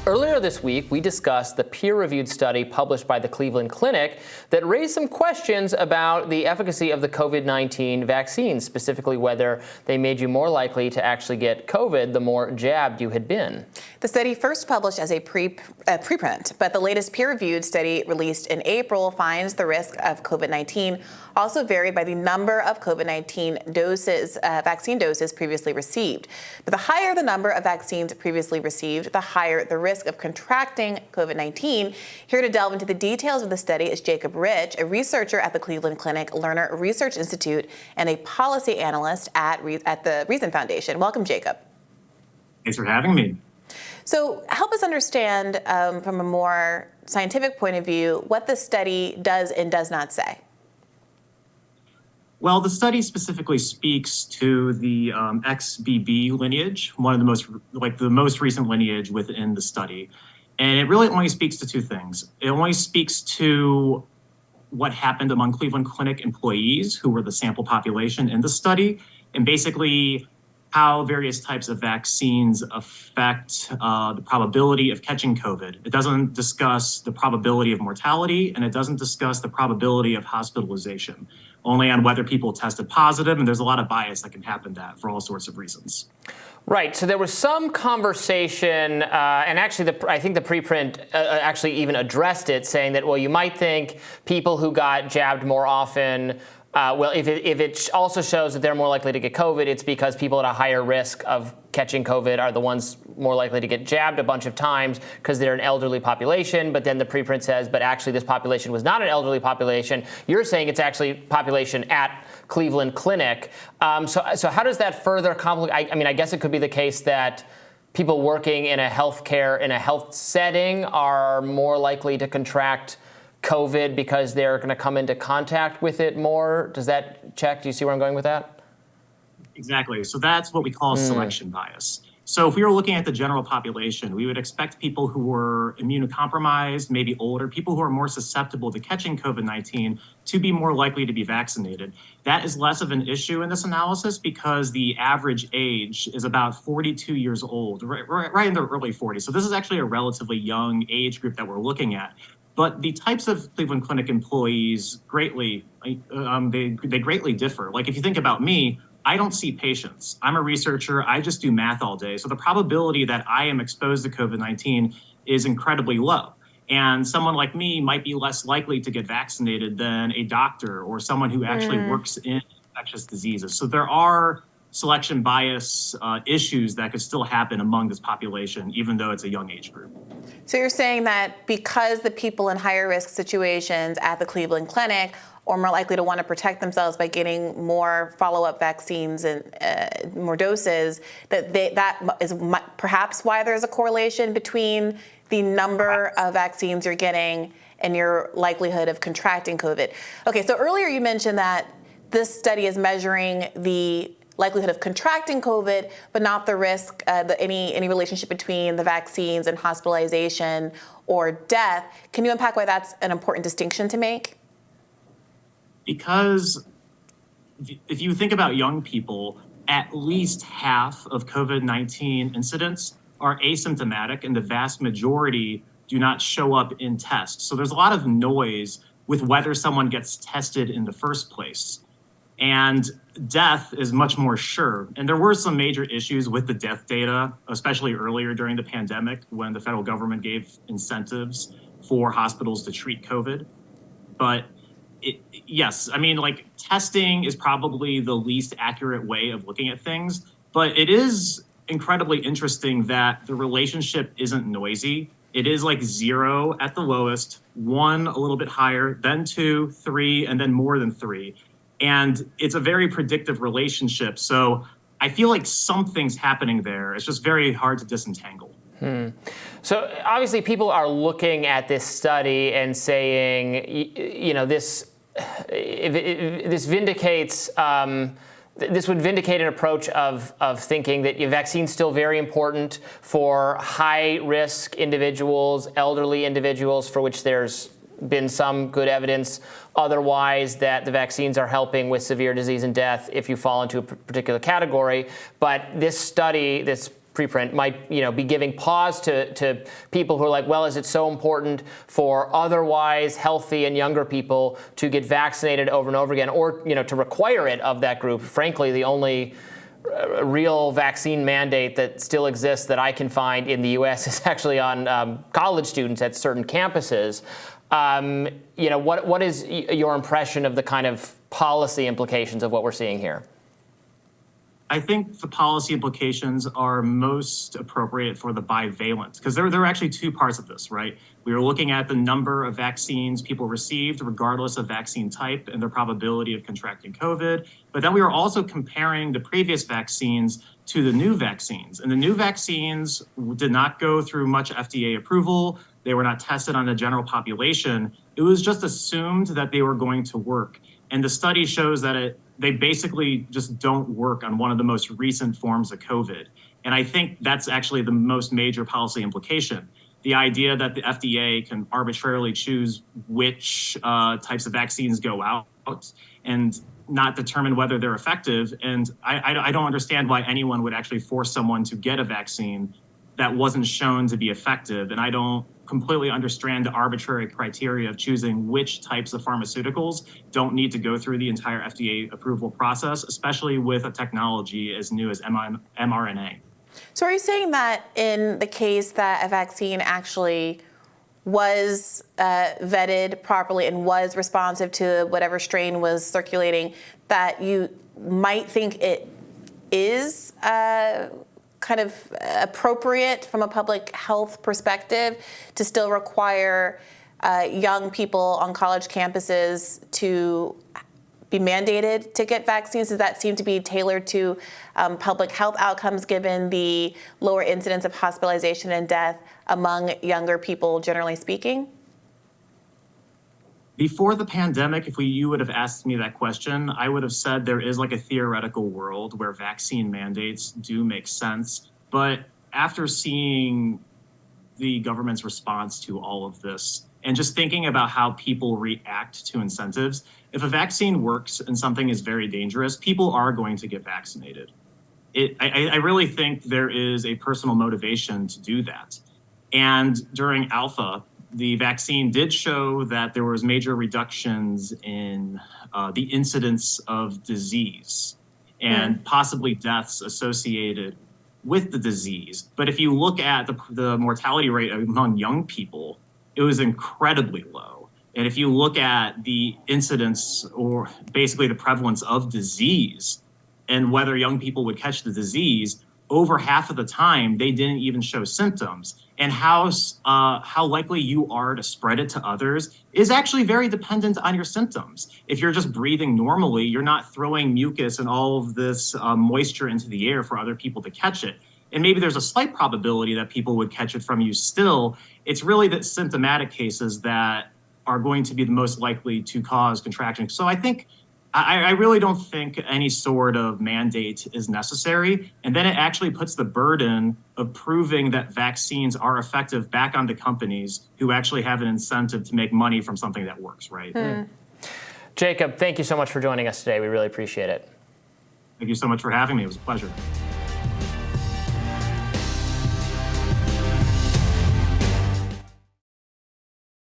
Earlier this week, we discussed the peer-reviewed study published by the Cleveland Clinic that raised some questions about the efficacy of the COVID-19 vaccines, specifically whether they made you more likely to actually get COVID the more jabbed you had been. The study first published as a preprint, but the latest peer-reviewed study released in April finds the risk of COVID-19 also varied by the number of COVID-19 doses, vaccine doses previously received. But the higher the number of vaccines previously received, the higher the risk of contracting COVID-19. Here to delve into the details of the study is Jacob Rich, a researcher at the Cleveland Clinic Lerner Research Institute and a policy analyst at the Reason Foundation. Welcome, Jacob. Thanks for having me. So help us understand from a more scientific point of view what the study does and does not say. Well, the study specifically speaks to the XBB lineage, one of the most recent lineage within the study. And it really only speaks to two things. It only speaks to what happened among Cleveland Clinic employees who were the sample population in the study, and basically how various types of vaccines affect the probability of catching COVID. It doesn't discuss the probability of mortality, and it doesn't discuss the probability of hospitalization, only on whether people tested positive, and there's a lot of bias that can happen that for all sorts of reasons. Right, so there was some conversation, and actually I think the preprint actually even addressed it, saying that, well, you might think people who got jabbed more often, if it also shows that they're more likely to get COVID, it's because people at a higher risk of catching COVID are the ones more likely to get jabbed a bunch of times because they're an elderly population. But then the preprint says, but actually this population was not an elderly population. You're saying it's actually population at Cleveland Clinic. So how does that further complicate? I mean, I guess it could be the case that people working in a health setting are more likely to contract COVID because they're going to come into contact with it more. Does that check? Do you see where I'm going with that? Exactly. So that's what we call selection bias. So if we were looking at the general population, we would expect people who were immunocompromised, maybe older, people who are more susceptible to catching COVID-19 to be more likely to be vaccinated. That is less of an issue in this analysis because the average age is about 42 years old, right in the early 40s. So this is actually a relatively young age group that we're looking at. But the types of Cleveland Clinic employees greatly differ. Like if you think about me, I don't see patients. I'm a researcher. I just do math all day. So the probability that I am exposed to COVID-19 is incredibly low. And someone like me might be less likely to get vaccinated than a doctor or someone who actually works in infectious diseases. So there are selection bias issues that could still happen among this population, even though it's a young age group. So you're saying that because the people in higher risk situations at the Cleveland Clinic are more likely to want to protect themselves by getting more follow-up vaccines and more doses, that is perhaps why there's a correlation between the number of vaccines you're getting and your likelihood of contracting COVID. Okay, so earlier you mentioned that this study is measuring the likelihood of contracting COVID, but not the risk, any relationship between the vaccines and hospitalization or death. Can you unpack why that's an important distinction to make? Because if you think about young people, at least half of COVID-19 incidents are asymptomatic, and the vast majority do not show up in tests. So there's a lot of noise with whether someone gets tested in the first place. And death is much more sure. And there were some major issues with the death data, especially earlier during the pandemic when the federal government gave incentives for hospitals to treat COVID. But yes, I mean, like testing is probably the least accurate way of looking at things, but it is incredibly interesting that the relationship isn't noisy. It is like 0 at the lowest, 1 a little bit higher, then 2, 3, and then more than 3. And it's a very predictive relationship. So I feel like something's happening there. It's just very hard to disentangle. So obviously people are looking at this study and saying, you know, this vindicates, this would vindicate an approach of thinking that vaccine's still very important for high-risk individuals, elderly individuals, for which there's been some good evidence otherwise that the vaccines are helping with severe disease and death if you fall into a particular category. But this study, this preprint might be giving pause to people who are like, well, is it so important for otherwise healthy and younger people to get vaccinated over and over again, or to require it of that group? Frankly, the only real vaccine mandate that still exists that I can find in the U.S. is actually on college students at certain campuses. What is your impression of the kind of policy implications of what we're seeing here? I think the policy implications are most appropriate for the bivalent, because there are actually two parts of this, right? We were looking at the number of vaccines people received, regardless of vaccine type, and their probability of contracting COVID. But then we were also comparing the previous vaccines to the new vaccines. And the new vaccines did not go through much FDA approval. They were not tested on the general population. It was just assumed that they were going to work. And the study shows that they basically just don't work on one of the most recent forms of COVID. And I think that's actually the most major policy implication. The idea that the FDA can arbitrarily choose which types of vaccines go out and not determine whether they're effective. And I don't understand why anyone would actually force someone to get a vaccine that wasn't shown to be effective. And I don't completely understand the arbitrary criteria of choosing which types of pharmaceuticals don't need to go through the entire FDA approval process, especially with a technology as new as mRNA. So are you saying that in the case that a vaccine actually was vetted properly and was responsive to whatever strain was circulating, that you might think it is kind of appropriate from a public health perspective to still require young people on college campuses to be mandated to get vaccines? Does that seem to be tailored to public health outcomes, given the lower incidence of hospitalization and death among younger people, generally speaking? Before the pandemic, if you would have asked me that question, I would have said there is like a theoretical world where vaccine mandates do make sense. But after seeing the government's response to all of this and just thinking about how people react to incentives, if a vaccine works and something is very dangerous, people are going to get vaccinated. I really think there is a personal motivation to do that. And during Alpha, the vaccine did show that there was major reductions in the incidence of disease and possibly deaths associated with the disease. But if you look at the mortality rate among young people, it was incredibly low. And if you look at the incidence, or basically the prevalence of disease and whether young people would catch the disease, over half of the time, they didn't even show symptoms. And how likely you are to spread it to others is actually very dependent on your symptoms. If you're just breathing normally, you're not throwing mucus and all of this moisture into the air for other people to catch it. And maybe there's a slight probability that people would catch it from you still. It's really the symptomatic cases that are going to be the most likely to cause contraction. So I really don't think any sort of mandate is necessary. And then it actually puts the burden of proving that vaccines are effective back on the companies who actually have an incentive to make money from something that works, right? Jacob, thank you so much for joining us today. We really appreciate it. Thank you so much for having me. It was a pleasure.